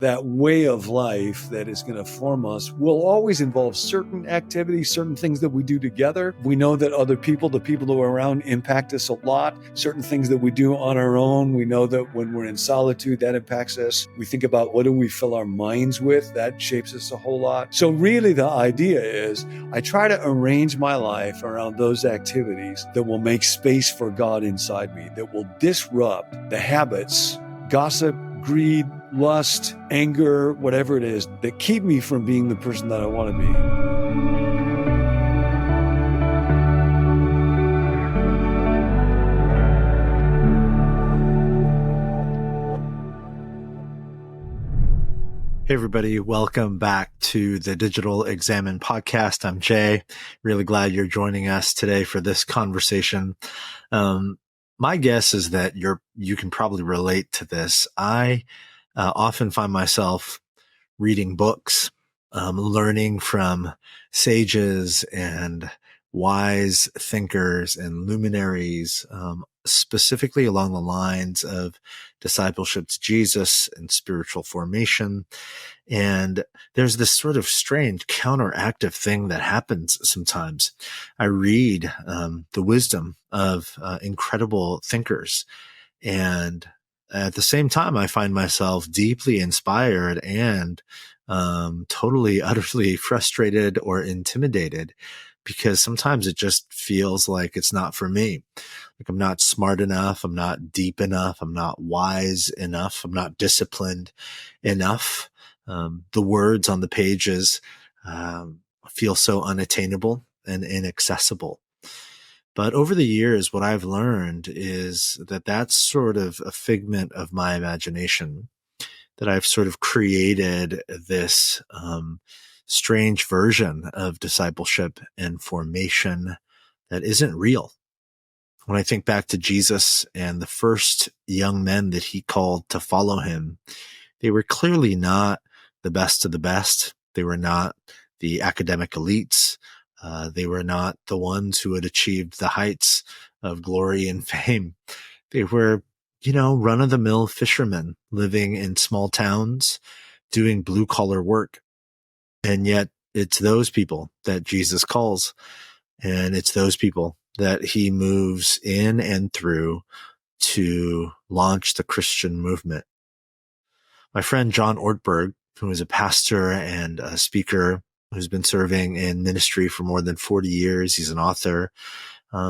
That way of life that is going to form us will always involve certain activities, certain things that we do together. We know that other people, the people who are around, impact us a lot. Certain things that we do on our own, we know that when we're in solitude, that impacts us. We think about what do we fill our minds with? That shapes us a whole lot. So really the idea is I try to arrange my life around those activities that will make space for God inside me, that will disrupt the habits, gossip, greed, lust, anger, whatever it is, that keep me from being the person that I want to be. Hey, everybody. Welcome back to the Digital Examine podcast. I'm Jay. Really glad you're joining us today for this conversation. My guess is that you can probably relate to this. I often find myself reading books, learning from sages and wise thinkers and luminaries, specifically along the lines of discipleship to Jesus and spiritual formation. And there's this sort of strange counteractive thing that happens sometimes. I read the wisdom of incredible thinkers, and at the same time, I find myself deeply inspired and totally, utterly frustrated or intimidated, because sometimes it just feels like it's not for me. Like I'm not smart enough. I'm not deep enough. I'm not wise enough. I'm not disciplined enough. The words on the pages feel so unattainable and inaccessible. But over the years, what I've learned is that that's sort of a figment of my imagination, that I've sort of created this strange version of discipleship and formation that isn't real. When I think back to Jesus and the first young men that he called to follow him, they were clearly not the best of the best. They were not the academic elites. They were not the ones who had achieved the heights of glory and fame. They were, run-of-the-mill fishermen living in small towns, doing blue-collar work. And yet it's those people that Jesus calls, and it's those people that he moves in and through to launch the Christian movement. My friend John Ortberg, who is a pastor and a speaker who's been serving in ministry for more than 40 years. He's an author.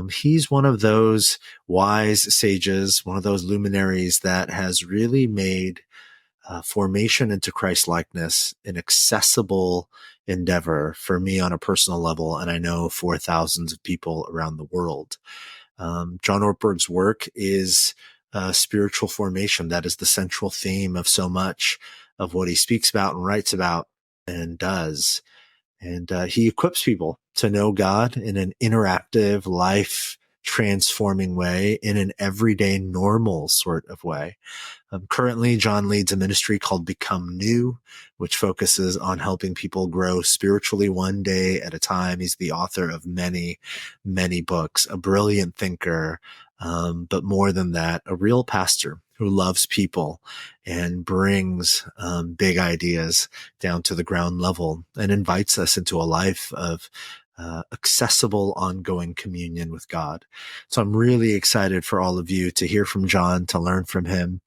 He's one of those wise sages, one of those luminaries that has really made formation into Christ-likeness an accessible endeavor for me on a personal level, and I know for thousands of people around the world. John Ortberg's work is spiritual formation. That is the central theme of so much of what he speaks about and writes about and does. And he equips people to know God in an interactive, life-transforming way, in an everyday, normal sort of way. Currently, John leads a ministry called Become New, which focuses on helping people grow spiritually one day at a time. He's the author of many, many books, a brilliant thinker, but more than that, a real pastor who loves people and brings big ideas down to the ground level and invites us into a life of accessible, ongoing communion with God. So I'm really excited for all of you to hear from John, to learn from him.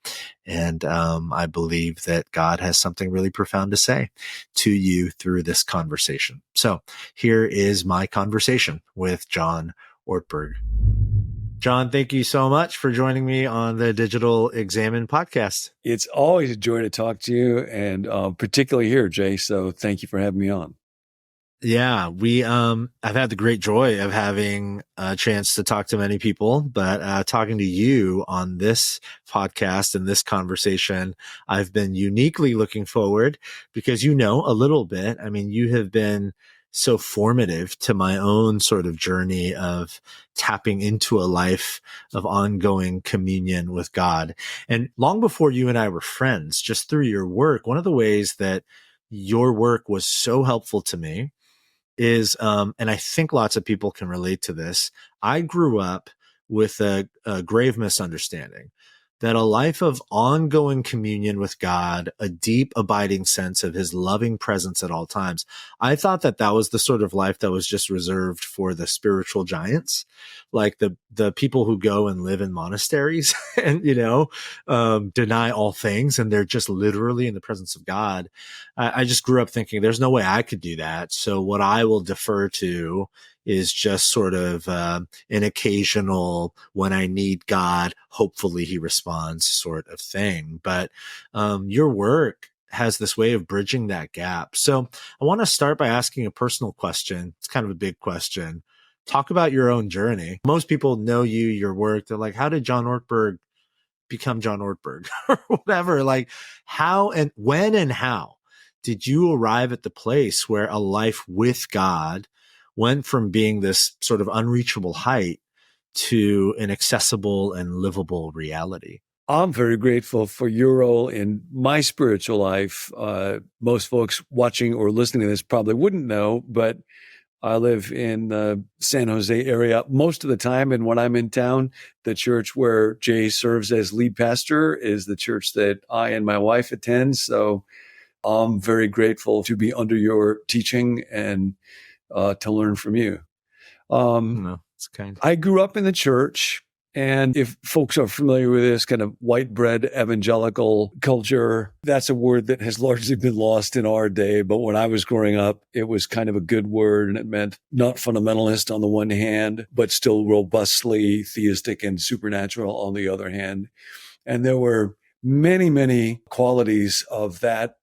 And I believe that God has something really profound to say to you through this conversation. So here is my conversation with John Ortberg. John, thank you so much for joining me on the Digital Examine podcast. It's always a joy to talk to you, and particularly here, Jay. So thank you for having me on. Yeah, I've had the great joy of having a chance to talk to many people, but talking to you on this podcast and this conversation, I've been uniquely looking forward because a little bit. I mean, you have been so formative to my own sort of journey of tapping into a life of ongoing communion with God. And long before you and I were friends, just through your work, one of the ways that your work was so helpful to me is, and I think lots of people can relate to this, I grew up with a grave misunderstanding that a life of ongoing communion with God, a deep abiding sense of his loving presence at all times. I thought that that was the sort of life that was just reserved for the spiritual giants, like the people who go and live in monasteries and, deny all things. And they're just literally in the presence of God. I just grew up thinking there's no way I could do that. So what I will defer to is just sort of an occasional, when I need God, hopefully he responds sort of thing. But your work has this way of bridging that gap. So I want to start by asking a personal question. It's kind of a big question. Talk about your own journey. Most people know you, your work. They're like, how did John Ortberg become John Ortberg or whatever? Like, how and when and how did you arrive at the place where a life with God went from being this sort of unreachable height to an accessible and livable reality? I'm very grateful for your role in my spiritual life. Most folks watching or listening to this probably wouldn't know, but I live in the San Jose area most of the time. And when I'm in town, the church where Jay serves as lead pastor is the church that I and my wife attend. So I'm very grateful to be under your teaching and to learn from you. No, it's kind. I grew up in the church, and if folks are familiar with this kind of white bread evangelical culture, that's a word that has largely been lost in our day. But when I was growing up, it was kind of a good word, and it meant not fundamentalist on the one hand, but still robustly theistic and supernatural on the other hand. And there were many, many qualities of that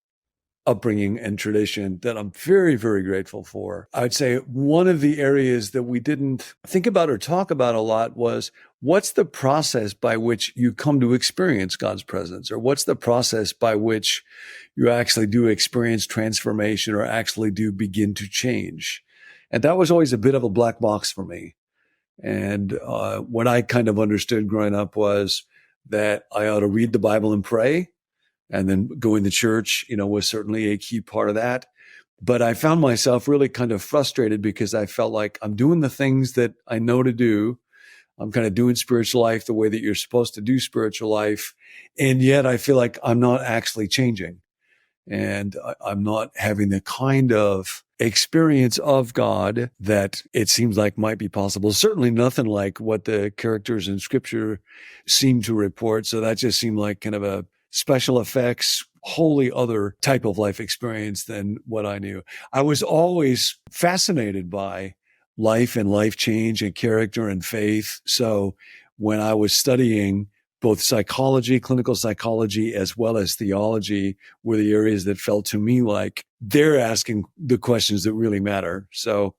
upbringing and tradition that I'm very, very grateful for. I would say one of the areas that we didn't think about or talk about a lot was what's the process by which you come to experience God's presence, or what's the process by which you actually do experience transformation or actually do begin to change. And that was always a bit of a black box for me. And what I kind of understood growing up was that I ought to read the Bible and pray. And then going to church, was certainly a key part of that. But I found myself really kind of frustrated because I felt like I'm doing the things that I know to do. I'm kind of doing spiritual life the way that you're supposed to do spiritual life. And yet I feel like I'm not actually changing. And I'm not having the kind of experience of God that it seems like might be possible. Certainly nothing like what the characters in scripture seem to report. So that just seemed like kind of a special effects, wholly other type of life experience than what I knew. I was always fascinated by life and life change and character and faith. So when I was studying both psychology, clinical psychology, as well as theology were the areas that felt to me like they're asking the questions that really matter. So,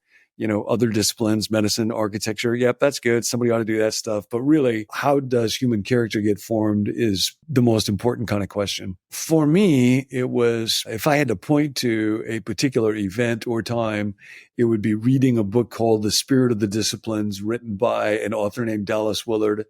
other disciplines, medicine, architecture, yep, that's good. Somebody ought to do that stuff. But really, how does human character get formed is the most important kind of question. For me, it was, if I had to point to a particular event or time, it would be reading a book called The Spirit of the Disciplines, written by an author named Dallas Willard.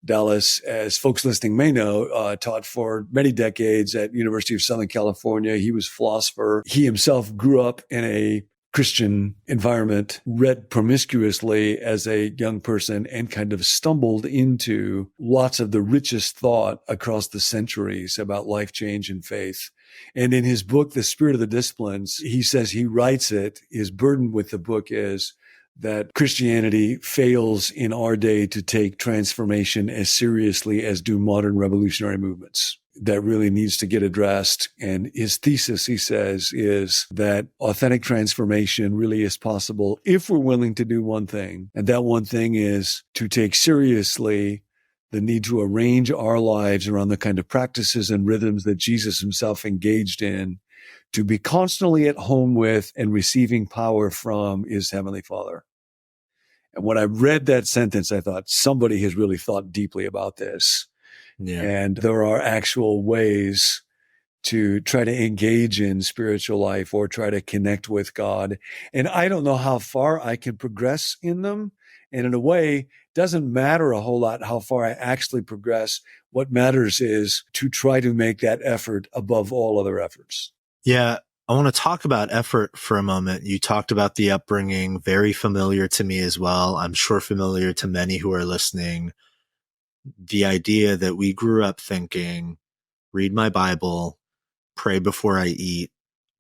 Dallas, as folks listening may know, taught for many decades at University of Southern California. He was a philosopher. He himself grew up in a Christian environment, read promiscuously as a young person, and kind of stumbled into lots of the richest thought across the centuries about life change and faith. And in his book, The Spirit of the Disciplines, he says he writes it. His burden with the book is that Christianity fails in our day to take transformation as seriously as do modern revolutionary movements. That really needs to get addressed. And his thesis, he says, is that authentic transformation really is possible if we're willing to do one thing. And that one thing is to take seriously the need to arrange our lives around the kind of practices and rhythms that Jesus himself engaged in, to be constantly at home with and receiving power from his Heavenly Father. And when I read that sentence, I thought somebody has really thought deeply about this. Yeah. And there are actual ways to try to engage in spiritual life or try to connect with God. And I don't know how far I can progress in them. And in a way, it doesn't matter a whole lot how far I actually progress. What matters is to try to make that effort above all other efforts. Yeah. I want to talk about effort for a moment. You talked about the upbringing, very familiar to me as well. I'm sure familiar to many who are listening. the idea that we grew up thinking, read my Bible, pray before I eat,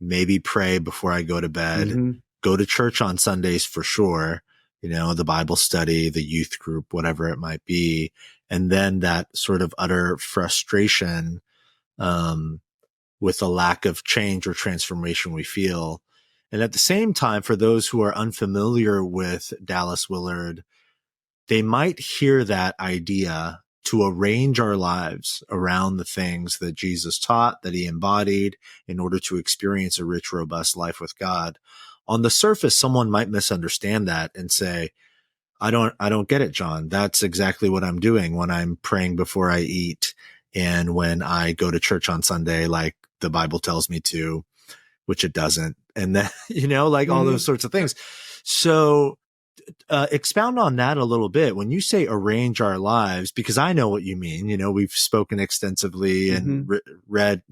maybe pray before I go to bed, Mm-hmm. go to church on Sundays for sure, the Bible study, the youth group, whatever it might be. And then that sort of utter frustration, um, with the lack of change or transformation we feel. And at the same time, for those who are unfamiliar with Dallas Willard, they might hear that idea to arrange our lives around the things that Jesus taught, that he embodied in order to experience a rich, robust life with God. On the surface, someone might misunderstand that and say, I don't get it, John. That's exactly what I'm doing when I'm praying before I eat and when I go to church on Sunday, like the Bible tells me to, which it doesn't. And then, like all those sorts of things. So, expound on that a little bit. When you say arrange our lives, because I know what you mean, we've spoken extensively and read,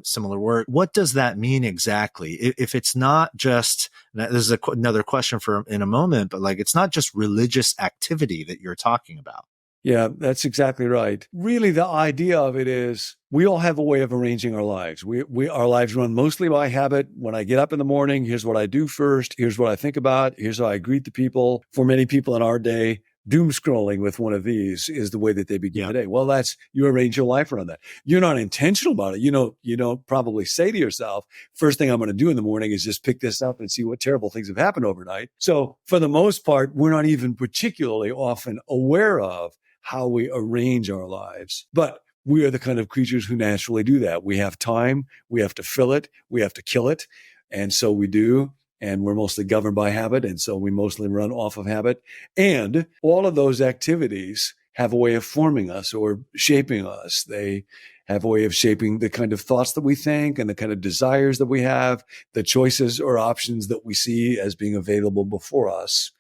similar work. What does that mean exactly? If it's not just, this is another question for in a moment, but like, it's not just religious activity that you're talking about. Yeah, that's exactly right. Really, the idea of it is we all have a way of arranging our lives. Our lives run mostly by habit. When I get up in the morning, here's what I do first. Here's what I think about. Here's how I greet the people. For many people in our day, doom scrolling with one of these is the way that they begin the day. Well, you arrange your life around that. You're not intentional about it. You don't probably say to yourself, first thing I'm going to do in the morning is just pick this up and see what terrible things have happened overnight. So for the most part, we're not even particularly often aware of how we arrange our lives. But we are the kind of creatures who naturally do that. We have time, we have to fill it, we have to kill it. And so we do. And we're mostly governed by habit. And so we mostly run off of habit. And all of those activities have a way of forming us or shaping us. They have a way of shaping the kind of thoughts that we think and the kind of desires that we have, the choices or options that we see as being available before us.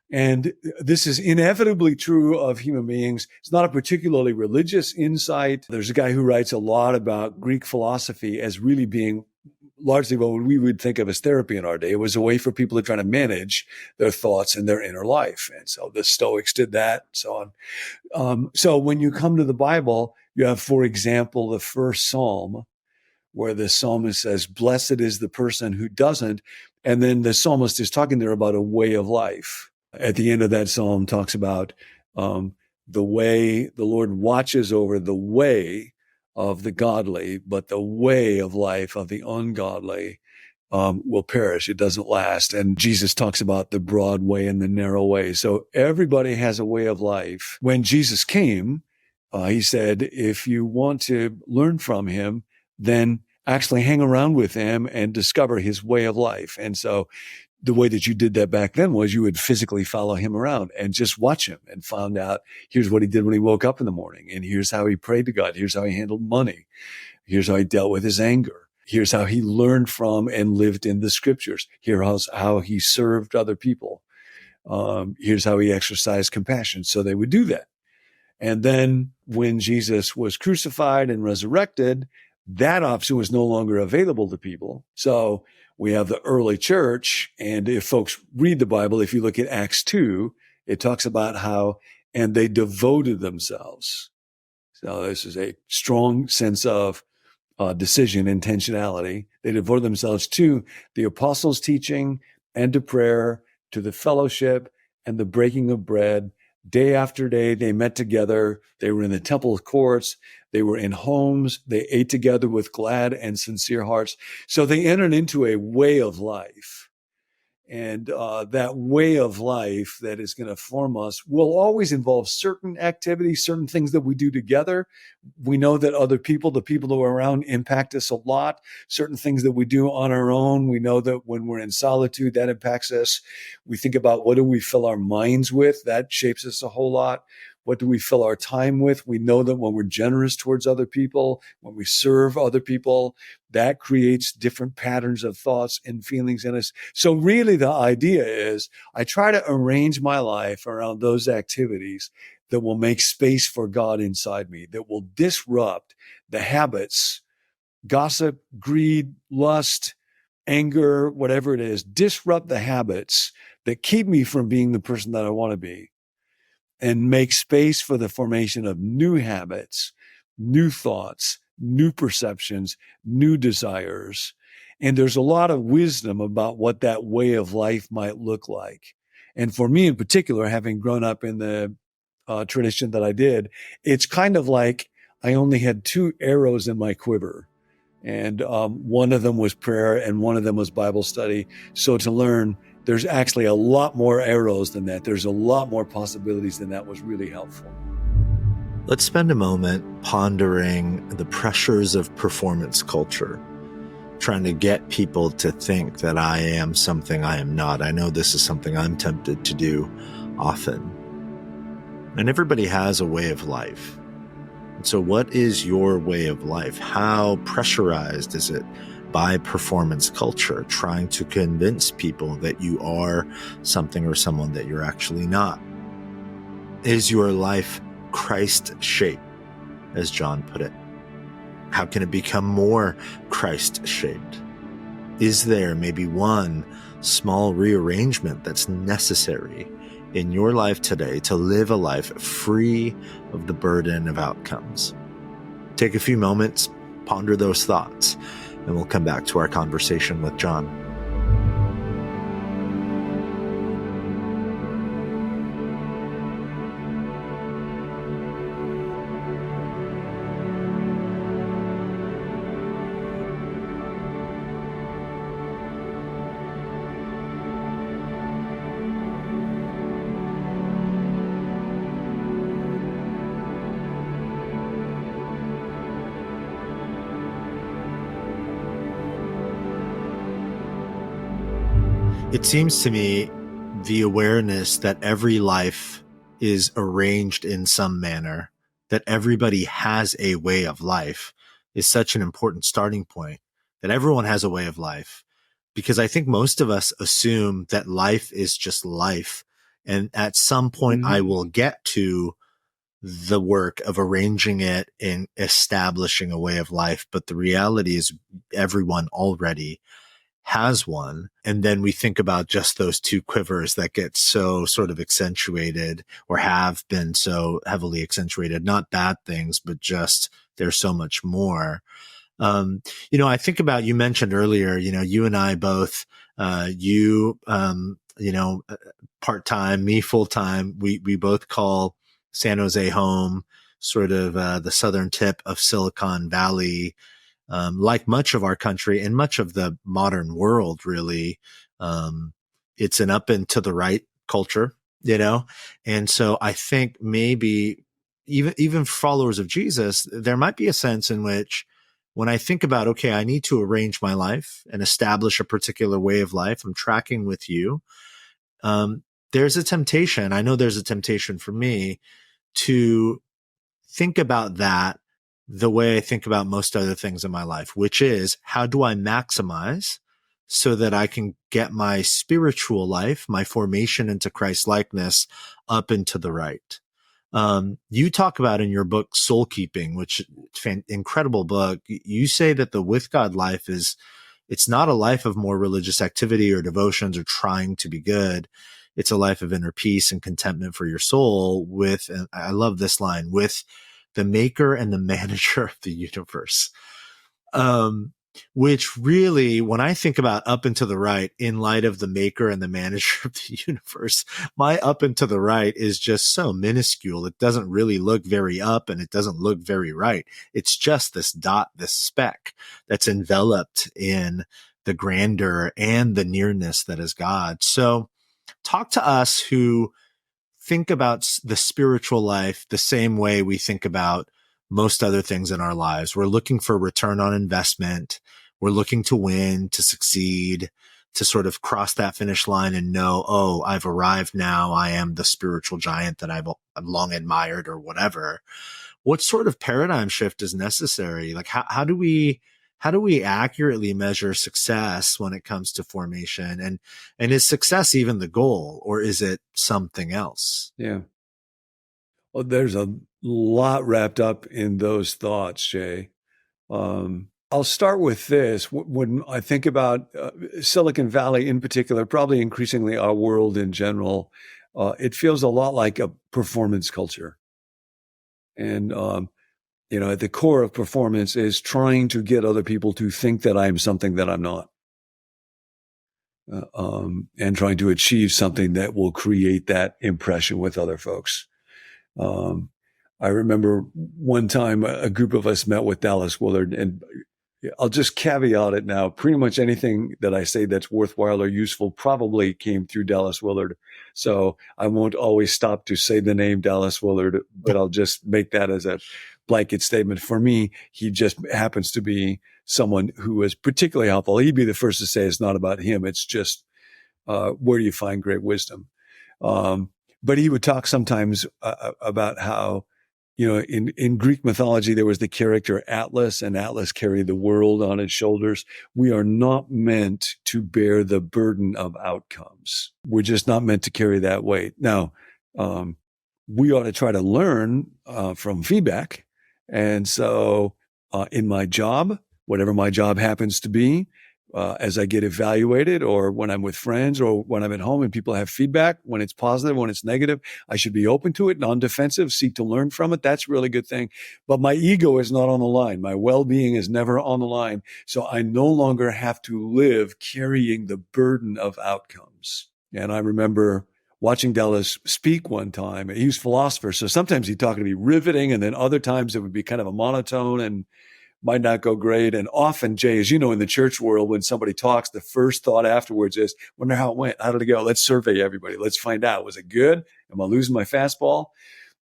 And this is inevitably true of human beings. It's not a particularly religious insight. There's a guy who writes a lot about Greek philosophy as really being largely what we would think of as therapy in our day. It was a way for people to try to manage their thoughts and their inner life. And so the Stoics did that and so on. So when you come to the Bible, you have, for example, the first Psalm where the psalmist says, blessed is the person who doesn't. And then the psalmist is talking there about a way of life. At the end of that psalm talks about the way the Lord watches over the way of the godly, but the way of life of the ungodly will perish. It doesn't last. And Jesus talks about the broad way and the narrow way. So everybody has a way of life. When Jesus came, he said, if you want to learn from him, then actually hang around with him and discover his way of life. And so the way that you did that back then was you would physically follow him around and just watch him and find out here's what he did when he woke up in the morning. And here's how he prayed to God. Here's how he handled money. Here's how he dealt with his anger. Here's how he learned from and lived in the scriptures. Here's how he served other people. Here's how he exercised compassion. So they would do that. And then when Jesus was crucified and resurrected, that option was no longer available to people. So we have the early church. And if folks read the Bible, if you look at Acts 2, it talks about how, and they devoted themselves. So this is a strong sense of decision, intentionality. They devoted themselves to the apostles' teaching and to prayer, to the fellowship and the breaking of bread. Day after day, they met together. They were in the temple courts. They were in homes. They ate together with glad and sincere hearts. So they entered into a way of life. And that way of life that is going to form us will always involve certain activities, certain things that we do together. We know that other people, the people who are around, impact us a lot. Certain things that we do on our own, we know that when we're in solitude, that impacts us. We think about what do we fill our minds with? That shapes us a whole lot. What do we fill our time with? We know that when we're generous towards other people, when we serve other people, that creates different patterns of thoughts and feelings in us. So really the idea is I try to arrange my life around those activities that will make space for God inside me, that will disrupt the habits, gossip, greed, lust, anger, whatever it is, disrupt the habits that keep me from being the person that I want to be. and make space for the formation of new habits, new thoughts, new perceptions, new desires. And there's a lot of wisdom about what that way of life might look like. And for me in particular, having grown up in the tradition that I did, it's kind of like I only had two arrows in my quiver. And one of them was prayer and one of them was Bible study. So to learn, there's actually a lot more arrows than that. There's a lot more possibilities than that was really helpful. Let's spend a moment pondering the pressures of performance culture, trying to get people to think that I am something I am not. I know this is something I'm tempted to do often. And everybody has a way of life. So what is your way of life? How pressurized is it by performance culture, trying to convince people that you are something or someone that you're actually not? Is your life Christ-shaped, as John put it? How can it become more Christ-shaped? Is there maybe one small rearrangement that's necessary in your life today to live a life free of the burden of outcomes? Take a few moments, ponder those thoughts, and we'll come back to our conversation with John. It seems to me the awareness that every life is arranged in some manner, that everybody has a way of life, is such an important starting point, that everyone has a way of life. Because I think most of us assume that life is just life. And at some point I will get to the work of arranging it and establishing a way of life. But the reality is everyone already has one. And then we think about just those two quivers that get so sort of accentuated or have been so heavily accentuated, not bad things, but just there's so much more. I think about, you mentioned earlier, you and I both, part-time, me full-time, we both call San Jose home, sort of, the southern tip of Silicon Valley. Like much of our country and much of the modern world, really, it's an up and to the right culture, And so I think maybe even followers of Jesus, there might be a sense in which when I think about, okay, I need to arrange my life and establish a particular way of life, I'm tracking with you. There's a temptation. I know there's a temptation for me to think about that the way I think about most other things in my life, which is how do I maximize so that I can get my spiritual life, my formation into Christ likeness up and to the right. You talk about in your book, Soul Keeping, which is an incredible book. You say that the with God life it's not a life of more religious activity or devotions or trying to be good. It's a life of inner peace and contentment for your soul with, and I love this line, with the maker and the manager of the universe. Which really, when I think about up and to the right, in light of the maker and the manager of the universe, my up and to the right is just so minuscule. It doesn't really look very up and it doesn't look very right. It's just this dot, this speck that's enveloped in the grandeur and the nearness that is God. So talk to us who think about the spiritual life the same way we think about most other things in our lives. We're looking for return on investment. We're looking to win, to succeed, to sort of cross that finish line and know, oh, I've arrived now. I am the spiritual giant that I've long admired or whatever. What sort of paradigm shift is necessary? Like how do we accurately measure success when it comes to formation? And is success even the goal, or is it something else? Yeah. Well, there's a lot wrapped up in those thoughts, Jay. I'll start with this. When I think about Silicon Valley in particular, probably increasingly our world in general, it feels a lot like a performance culture. And, at the core of performance is trying to get other people to think that I'm something that I'm not. And trying to achieve something that will create that impression with other folks. I remember one time a group of us met with Dallas Willard, and I'll just caveat it now. Pretty much anything that I say that's worthwhile or useful probably came through Dallas Willard. So I won't always stop to say the name Dallas Willard, but I'll just make that as a blanket statement. For me, he just happens to be someone who was particularly helpful. He'd be the first to say it's not about him. It's just where do you find great wisdom? But he would talk sometimes about how, in Greek mythology, there was the character Atlas, and Atlas carried the world on his shoulders. We are not meant to bear the burden of outcomes. We're just not meant to carry that weight. Now, we ought to try to learn from feedback. And so in my job, whatever my job happens to be, as I get evaluated, or when I'm with friends, or when I'm at home and people have feedback, when it's positive, when it's negative, I should be open to it, non-defensive, seek to learn from it. That's a really good thing. But my ego is not on the line. My well-being is never on the line. So I no longer have to live carrying the burden of outcomes. And I remember watching Dallas speak one time. He was a philosopher, so sometimes he'd talk to be riveting, and then other times it would be kind of a monotone and might not go great. And often, Jay, as you know, in the church world, when somebody talks, the first thought afterwards is, wonder how it went. How did it go? Let's survey everybody. Let's find out. Was it good? Am I losing my fastball?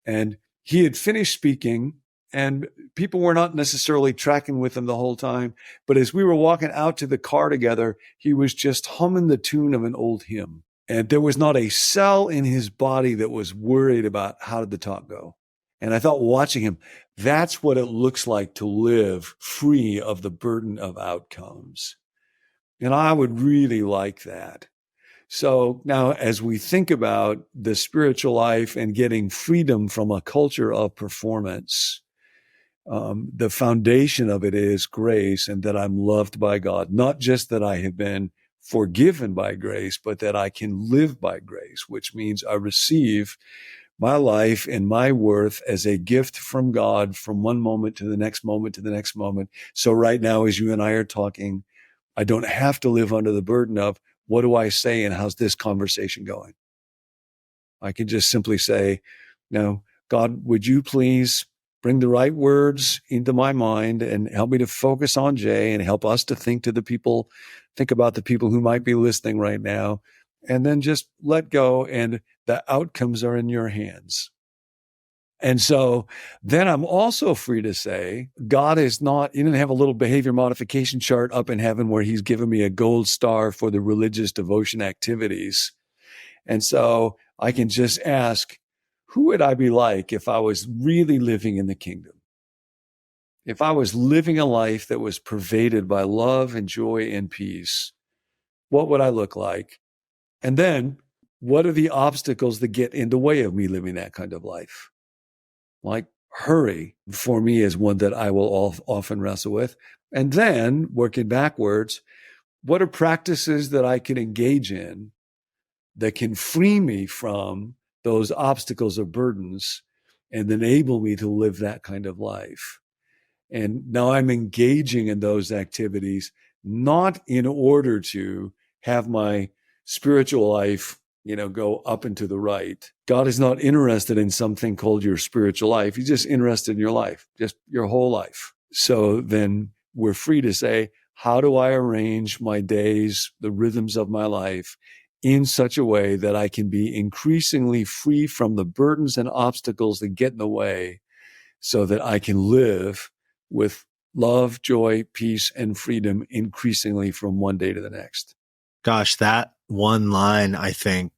And he had finished speaking, and people were not necessarily tracking with him the whole time. But as we were walking out to the car together, he was just humming the tune of an old hymn. And there was not a cell in his body that was worried about how did the talk go. And I thought, watching him, that's what it looks like to live free of the burden of outcomes. And I would really like that. So now, as we think about the spiritual life and getting freedom from a culture of performance, the foundation of it is grace, and that I'm loved by God. Not just that I have been forgiven by grace, but that I can live by grace, which means I receive my life and my worth as a gift from God from one moment to the next moment to the next moment. So right now, as you and I are talking, I don't have to live under the burden of what do I say and how's this conversation going? I can just simply say, God, would you please bring the right words into my mind and help me to focus on Jay, and help us to think about the people who might be listening right now, and then just let go, and the outcomes are in your hands. And so then I'm also free to say, God is not, he didn't have a little behavior modification chart up in heaven where he's given me a gold star for the religious devotion activities. And so I can just ask, who would I be like if I was really living in the kingdom? If I was living a life that was pervaded by love and joy and peace, what would I look like? And then what are the obstacles that get in the way of me living that kind of life? Like hurry for me is one that I will often wrestle with. And then working backwards, what are practices that I can engage in that can free me from those obstacles or burdens and enable me to live that kind of life? And now I'm engaging in those activities, not in order to have my spiritual life, go up and to the right. God is not interested in something called your spiritual life. He's just interested in your life, just your whole life. So then we're free to say, how do I arrange my days, the rhythms of my life in such a way that I can be increasingly free from the burdens and obstacles that get in the way, so that I can live with love, joy, peace, and freedom increasingly from one day to the next. Gosh, that one line, I think,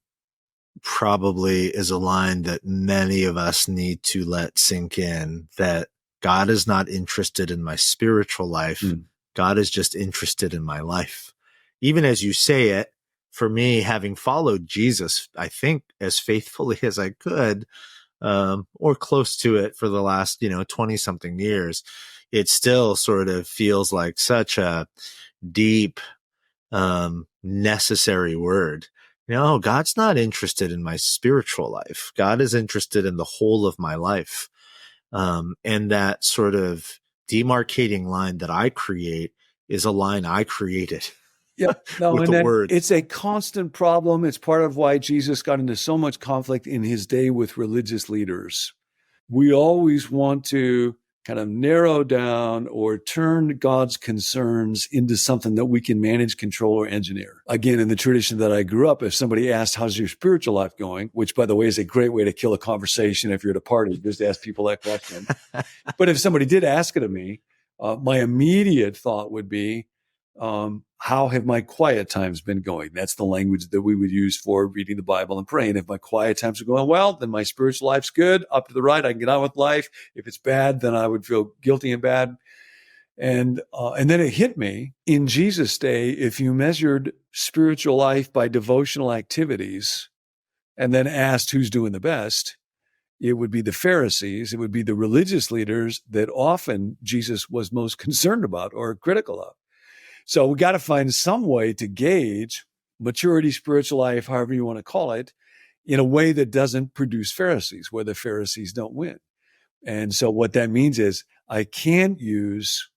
probably is a line that many of us need to let sink in, that God is not interested in my spiritual life. God is just interested in my life. Even as you say it, for me, having followed Jesus, I think as faithfully as I could, or close to it for the last, 20 something years, it still sort of feels like such a deep, necessary word No, God's not interested in my spiritual life. God is interested in the whole of my life. And that sort of demarcating line that I create is a line I created Yeah, no, with and the then word. it's a constant problem. It's part of why Jesus got into so much conflict in his day with religious leaders. We always want to kind of narrow down or turn God's concerns into something that we can manage, control, or engineer. Again, in the tradition that I grew up, if somebody asked, how's your spiritual life going? Which, by the way, is a great way to kill a conversation if you're at a party, just ask people that question. But if somebody did ask it of me, my immediate thought would be, how have my quiet times been going? That's the language that we would use for reading the Bible and praying. If my quiet times are going well, then my spiritual life's good, up to the right. I can get on with life. If it's bad, then I would feel guilty and bad. And then it hit me in Jesus' day. If you measured spiritual life by devotional activities and then asked who's doing the best, it would be the Pharisees. It would be the religious leaders that often Jesus was most concerned about or critical of. So we got to find some way to gauge maturity, spiritual life, however you want to call it, in a way that doesn't produce Pharisees, where the Pharisees don't win. And so what that means is I can't use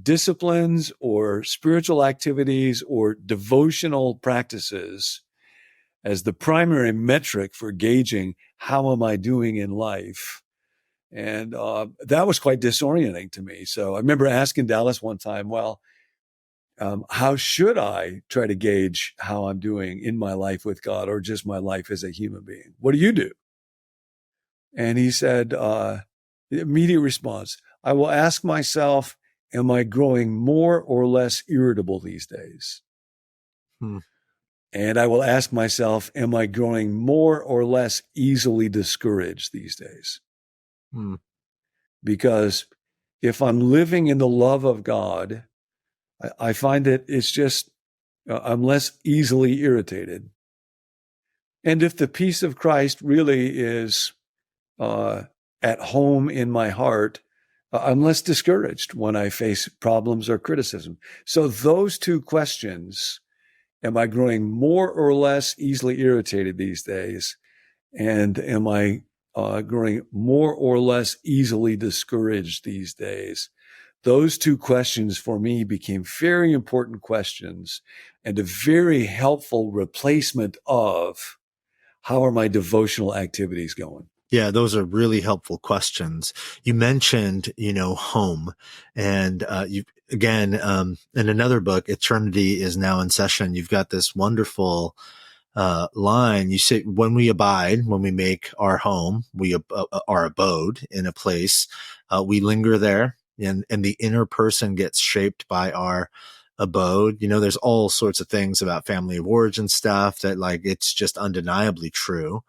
disciplines or spiritual activities or devotional practices as the primary metric for gauging how am I doing in life. And that was quite disorienting to me. So I remember asking Dallas one time, well, how should I try to gauge how I'm doing in my life with God or just my life as a human being? What do you do? And he said, the immediate response, I will ask myself, am I growing more or less irritable these days? And I will ask myself, am I growing more or less easily discouraged these days? Because if I'm living in the love of God, I find that it's just, I'm less easily irritated. And if the peace of Christ really is at home in my heart, I'm less discouraged when I face problems or criticism. So those two questions, am I growing more or less easily irritated these days? And am I growing more or less easily discouraged these days? Those two questions for me became very important questions and a very helpful replacement of how are my devotional activities going? Yeah, those are really helpful questions. You mentioned, home, and you again in another book, Eternity is Now in Session. You've got this wonderful line. You say, when we abide, when we make our home, our abode in a place, we linger there, and the inner person gets shaped by our abode. There's all sorts of things about family of origin stuff that, like, it's just undeniably true.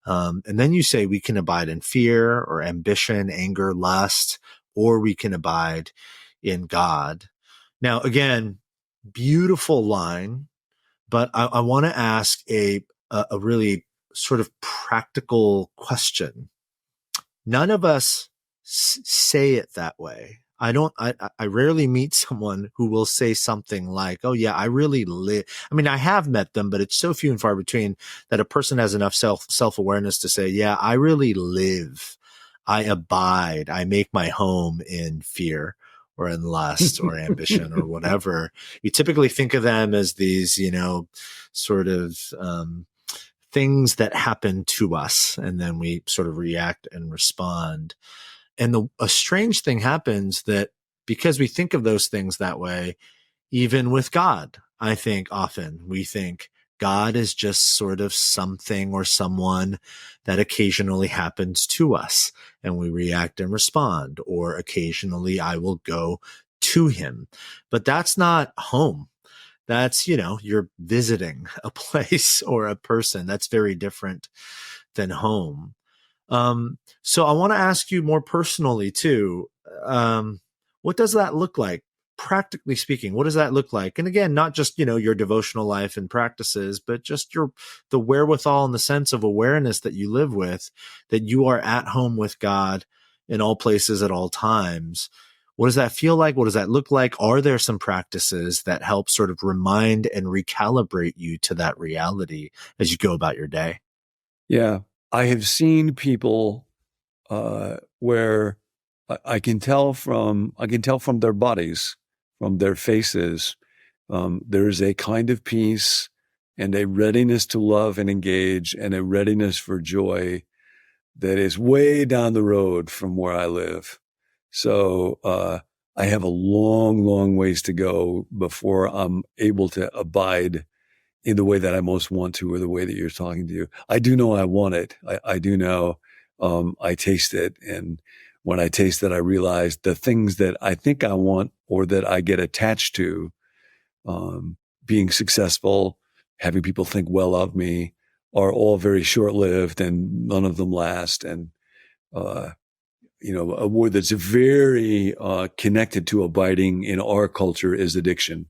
And then you say we can abide in fear or ambition, anger, lust, or we can abide in God. Now, again, beautiful line, but I want to ask a really sort of practical question. None of us say it that way. I rarely meet someone who will say something like, oh yeah, I really live. I mean, I have met them, but it's so few and far between that a person has enough self-awareness to say, yeah, I really live. I abide. I make my home in fear or in lust or ambition or whatever. You typically think of them as these, sort of, things that happen to us, and then we sort of react and respond. And a strange thing happens that because we think of those things that way, even with God, I think often we think God is just sort of something or someone that occasionally happens to us and we react and respond, or occasionally I will go to him. But that's not home. That's, you're visiting a place or a person. That's very different than home. So I want to ask you more personally too. What does that look like? Practically speaking, what does that look like? And again, not just, your devotional life and practices, but just the wherewithal and the sense of awareness that you live with, that you are at home with God in all places at all times. What does that feel like? What does that look like? Are there some practices that help sort of remind and recalibrate you to that reality as you go about your day? Yeah. I have seen people where I can tell from their bodies, from their faces, there is a kind of peace and a readiness to love and engage and a readiness for joy that is way down the road from where I live. So I have a long, long ways to go before I'm able to abide in the way that I most want to, or the way that you're talking to. I do know I want it. I do know I taste it. And when I taste it, I realize the things that I think I want or that I get attached to, being successful, having people think well of me, are all very short-lived and none of them last. And, a word that's very connected to abiding in our culture is addiction.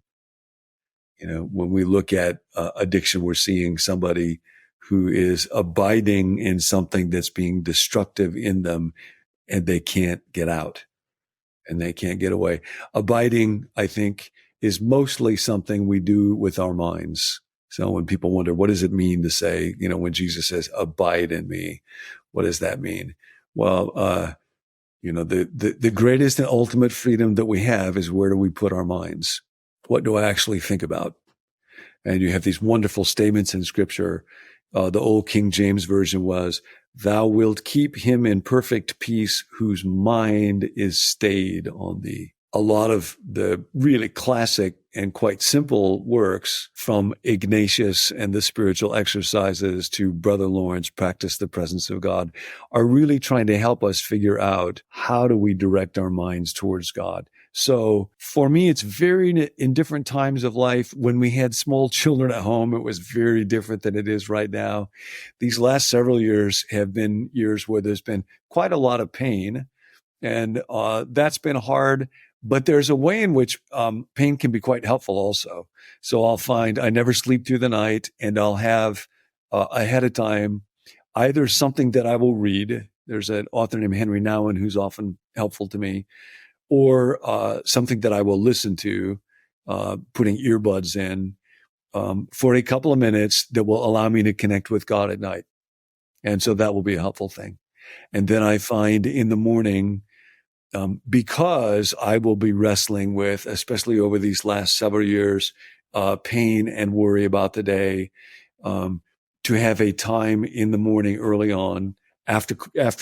When we look at addiction, we're seeing somebody who is abiding in something that's being destructive in them and they can't get out and they can't get away. Abiding, I think, is mostly something we do with our minds. So when people wonder, what does it mean to say, when Jesus says, abide in me, what does that mean? Well, the greatest and ultimate freedom that we have is, where do we put our minds? What do I actually think about? And you have these wonderful statements in Scripture. The old King James Version was, "Thou wilt keep him in perfect peace whose mind is stayed on thee." A lot of the really classic and quite simple works, from Ignatius and the Spiritual Exercises to Brother Lawrence, Practice the Presence of God, are really trying to help us figure out, how do we direct our minds towards God? So for me, it's very, in different times of life. When we had small children at home, it was very different than it is right now. These last several years have been years where there's been quite a lot of pain, and that's been hard. But there's a way in which pain can be quite helpful also. So I'll find I never sleep through the night, and I'll have ahead of time either something that I will read. There's an author named Henry Nouwen who's often helpful to me, or something that I will listen to, putting earbuds in for a couple of minutes that will allow me to connect with God at night. And so that will be a helpful thing. And then I find in the morning, because I will be wrestling with, especially over these last several years, pain and worry about the day, to have a time in the morning early on, after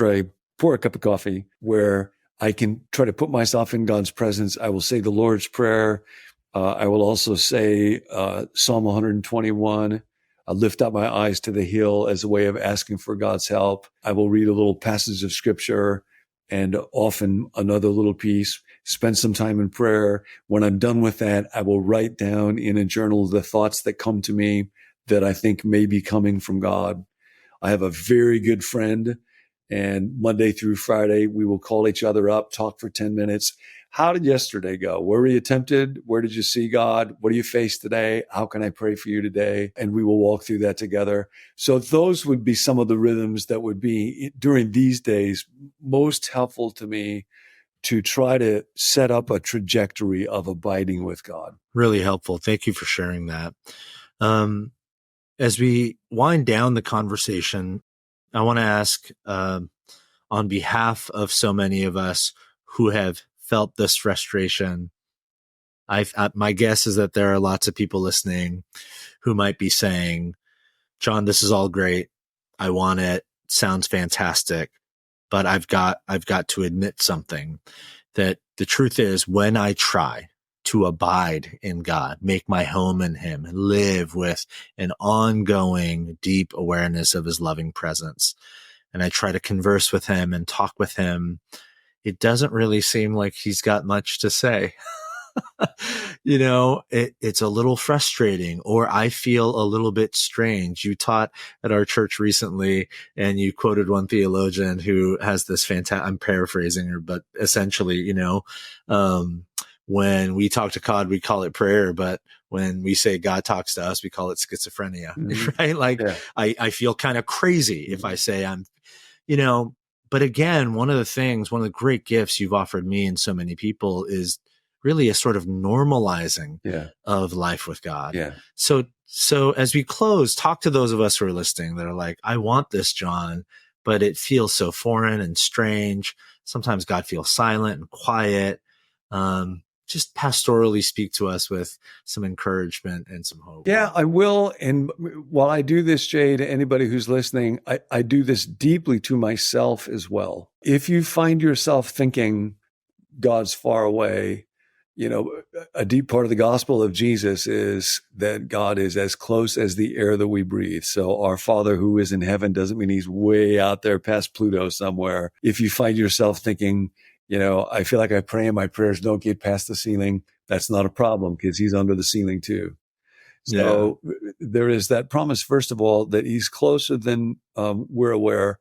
I pour a cup of coffee, where I can try to put myself in God's presence. I will say the Lord's Prayer. I will also say Psalm 121. I lift up my eyes to the hill as a way of asking for God's help. I will read a little passage of Scripture, and often another little piece, spend some time in prayer. When I'm done with that, I will write down in a journal the thoughts that come to me that I think may be coming from God. I have a very good friend, and Monday through Friday, we will call each other up, talk for 10 minutes. How did yesterday go? Where were you tempted? Where did you see God? What do you face today? How can I pray for you today? And we will walk through that together. So those would be some of the rhythms that would be, during these days, most helpful to me to try to set up a trajectory of abiding with God. Really helpful. Thank you for sharing that. As we wind down the conversation, I want to ask, on behalf of so many of us who have felt this frustration, my guess is that there are lots of people listening who might be saying, John, this is all great. I want it. Sounds fantastic. But I've got to admit something, that the truth is, when I try to abide in God, make my home in him, live with an ongoing deep awareness of his loving presence, and I try to converse with him and talk with him, it doesn't really seem like he's got much to say. It's a little frustrating, or I feel a little bit strange. You taught at our church recently, and you quoted one theologian who has this fantastic, I'm paraphrasing her, but essentially, when we talk to God, we call it prayer, but when we say God talks to us, we call it schizophrenia, right? Like, Yeah. I feel kind of crazy if I say I'm, But again, one of the great gifts you've offered me and so many people is really a sort of normalizing Yeah. of life with God. Yeah. So as we close, talk to those of us who are listening that are like, I want this, John, but it feels so foreign and strange. Sometimes God feels silent and quiet. Just pastorally speak to us with some encouragement and some hope. Yeah, I will. And while I do this, Jay, to anybody who's listening, I do this deeply to myself as well. If you find yourself thinking God's far away, a deep part of the gospel of Jesus is that God is as close as the air that we breathe. So our Father who is in heaven doesn't mean he's way out there past Pluto somewhere. If you find yourself thinking, I feel like I pray and my prayers don't get past the ceiling, that's not a problem because he's under the ceiling too. So there is that promise, first of all, that he's closer than we're aware.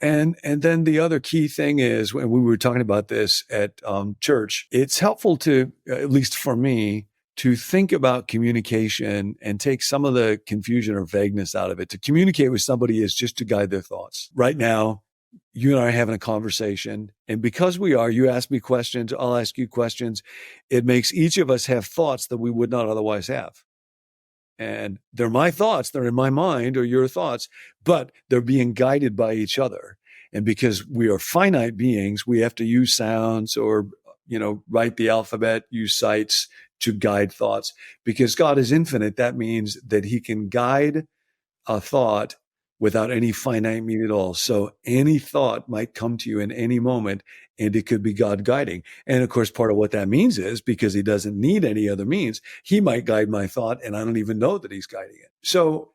And then the other key thing is, when we were talking about this at church, it's helpful to, at least for me, to think about communication and take some of the confusion or vagueness out of it. To communicate with somebody is just to guide their thoughts. Right now, you and I are having a conversation. And because we are, you ask me questions, I'll ask you questions. It makes each of us have thoughts that we would not otherwise have. And they're my thoughts, they're in my mind or your thoughts, but they're being guided by each other. And because we are finite beings, we have to use sounds or, write the alphabet, use sights to guide thoughts. Because God is infinite, that means that he can guide a thought without any finite meaning at all. So any thought might come to you in any moment, and it could be God guiding. And of course, part of what that means is because he doesn't need any other means, he might guide my thought and I don't even know that he's guiding it. So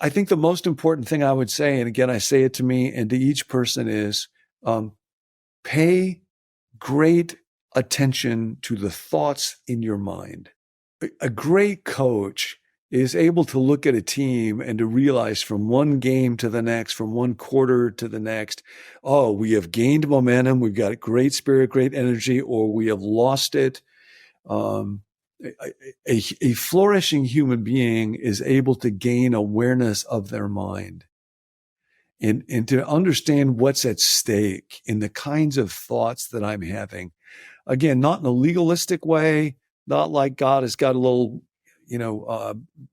I think the most important thing I would say, and again, I say it to me and to each person, is pay great attention to the thoughts in your mind. A great coach is able to look at a team and to realize from one game to the next, from one quarter to the next, oh, we have gained momentum, we've got great spirit, great energy, or we have lost it. A flourishing human being is able to gain awareness of their mind and to understand what's at stake in the kinds of thoughts that I'm having. Again, not in a legalistic way, not like God has got a little,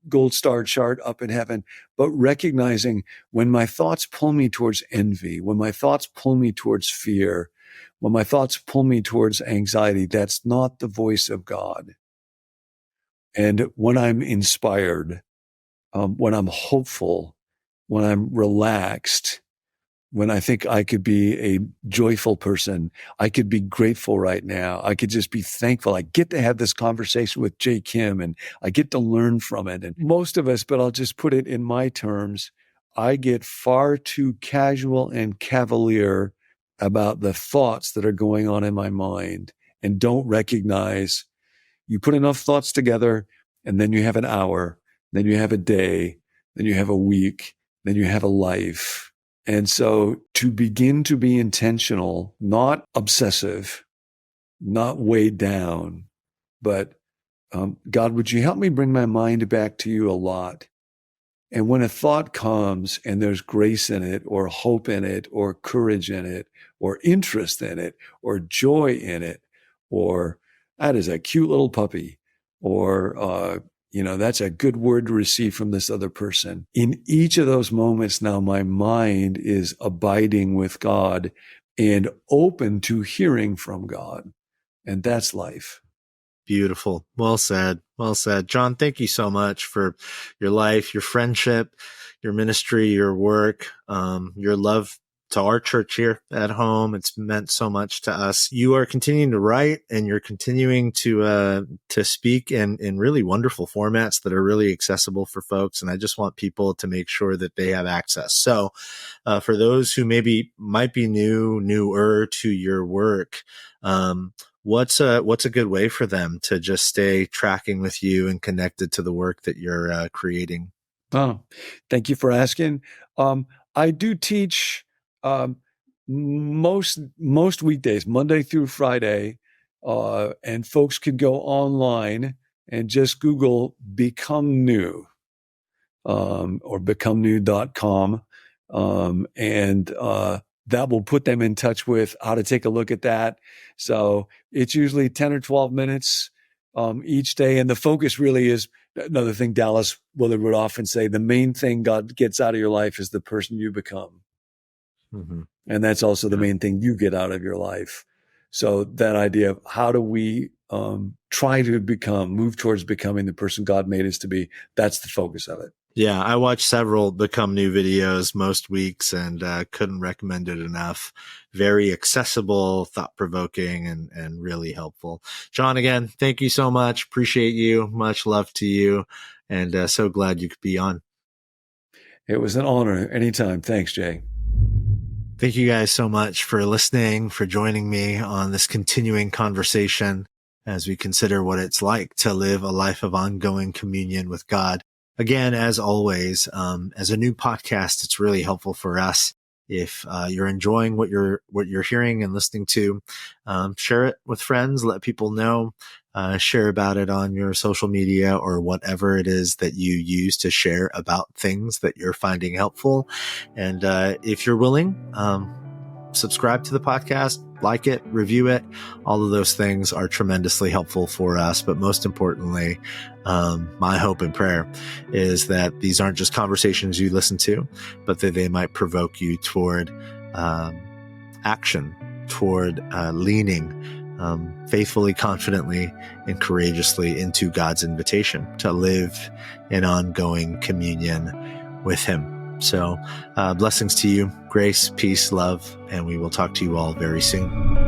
gold star chart up in heaven, but recognizing when my thoughts pull me towards envy, when my thoughts pull me towards fear, when my thoughts pull me towards anxiety, that's not the voice of God. And when I'm inspired, when I'm hopeful, when I'm relaxed, when I think I could be a joyful person, I could be grateful right now. I could just be thankful. I get to have this conversation with Jay Kim and I get to learn from it. And most of us, but I'll just put it in my terms, I get far too casual and cavalier about the thoughts that are going on in my mind and don't recognize you put enough thoughts together and then you have an hour, then you have a day, then you have a week, then you have a life. And so to begin to be intentional, not obsessive, not weighed down, but God, would you help me bring my mind back to you a lot? And when a thought comes and there's grace in it or hope in it or courage in it or interest in it or joy in it, or that is a cute little puppy, or that's a good word to receive from this other person. In each of those moments now, my mind is abiding with God and open to hearing from God. And that's life. Beautiful. Well said. Well said. John, thank you so much for your life, your friendship, your ministry, your work, your love to our church here at home. It's meant so much to us. You are continuing to write and you're continuing to speak in really wonderful formats that are really accessible for folks. And I just want people to make sure that they have access. So, for those who might be newer to your work, what's a good way for them to just stay tracking with you and connected to the work that you're creating? Oh, thank you for asking. I do teach most weekdays, Monday through Friday, and folks could go online and just Google "Become New" or becomenew.com, and that will put them in touch with how to take a look at that. So it's usually 10 or 12 minutes each day. And the focus really is another thing Dallas Willard would often say, the main thing God gets out of your life is the person you become. Mm-hmm. And that's also the main thing you get out of your life. So that idea of how do we try to move towards becoming the person God made us to be, that's the focus of it. Yeah, I watch several Become New videos most weeks and couldn't recommend it enough. Very accessible, thought-provoking, and really helpful. John, again, thank you so much. Appreciate you. Much love to you. And so glad you could be on. It was an honor. Anytime. Thanks, Jay. Thank you guys so much for listening, for joining me on this continuing conversation as we consider what it's like to live a life of ongoing communion with God. Again, as always, as a new podcast, it's really helpful for us if you're enjoying what you're hearing and listening to. Share it with friends, let people know, share about it on your social media or whatever it is that you use to share about things that you're finding helpful. And if you're willing, subscribe to the podcast, like it, review it. All of those things are tremendously helpful for us. But most importantly, my hope and prayer is that these aren't just conversations you listen to, but that they might provoke you toward action, toward leaning faithfully, confidently, and courageously into God's invitation to live in ongoing communion with Him. So blessings to you, grace, peace, love, and we will talk to you all very soon.